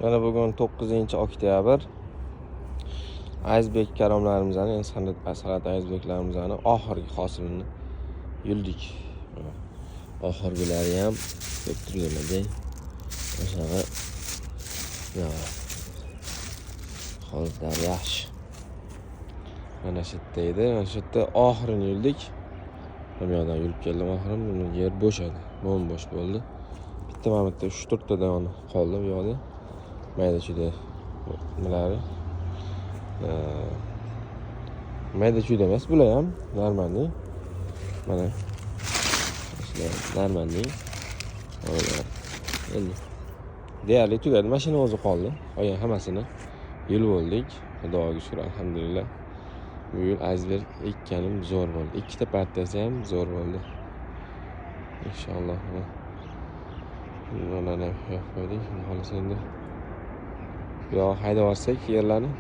Mana bugun 9-oktyabr. Iceberg karomlarimizning, san'at iceberglarimizni oxirgi hosilini yuldik. Oxirgilari ham deb turganlar-da. O'shaga holitlari yaxshi. Mana shu yerda edi, mana shu yerda oxirini yuldik. Bu yerdan yulib keldim oxirini, yer bo'sh edi, bo'sh bo'ldi. Bitta mana bitta 3-4 ta dona qoldi bu yerda. Mayda-chuyda nimalari. Mayda-chuyda emas, bular ham normalniy. Mana normalniy. Endi deyarli tugadi, mashina o'zi qoldi. Qolgan hammasini yulib oldik. Xudoga shukr, alhamdulillah. Bu yil iceberg ekkanim zo'r bo'ldi. Ikkita partiyasi ham zo'r bo'ldi. Inshaalloh. Mana qo'ydik. Xolos endi. Yo haydab olsak yerlarni